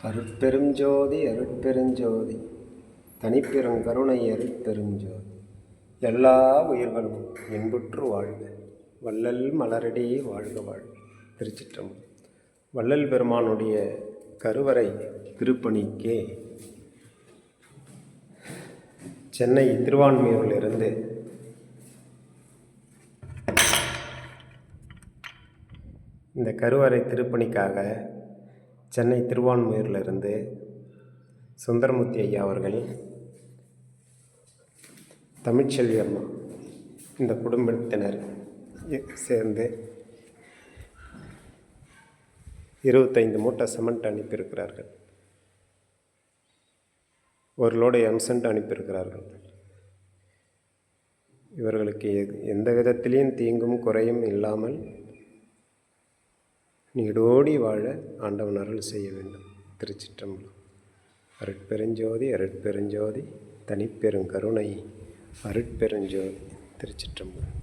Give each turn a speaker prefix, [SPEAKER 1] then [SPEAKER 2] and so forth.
[SPEAKER 1] அருட்பெரும் ஜோதி அருட்பெருஞ்சோதி தனிப்பெருங்கருணை அருட்பெருஞ்சோதி எல்லா உயிர்களும் இன்புற்று வாழ்க. வள்ளல் மலரடி வாழ்க வாழ்க. திருச்சிற்றம்பலம். வள்ளல் பெருமானுடைய கருவறை திருப்பணிக்கே சென்னை திருவான்மியூரிலிருந்து இந்த கருவறை திருப்பணிக்காக சென்னை திருவான்மியூரிலிருந்து சுந்தரமூர்த்தி ஐயா அவர்கள், தமிழ்ச்செல்வி அம்மா, இந்த குடும்பத்தினர் சேர்ந்து 25 மூட்டை சிமெண்ட் அனுப்பியிருக்கிறார்கள். ஒரு லோடு எம்சண்ட் அனுப்பியிருக்கிறார்கள். இவர்களுக்கு எந்த விதத்திலையும் தீங்கும் குறையும் இல்லாமல் நீடோடி வாழ ஆண்டவன் அருள் செய்ய வேண்டும். திருச்சிற்றம்பலம். அருட்பெருஞ்சோதி அருட்பெருஞ்சோதி தனிப்பெருங்கருணை அருட்பெருஞ்சோதி. திருச்சிற்றம்பலம்.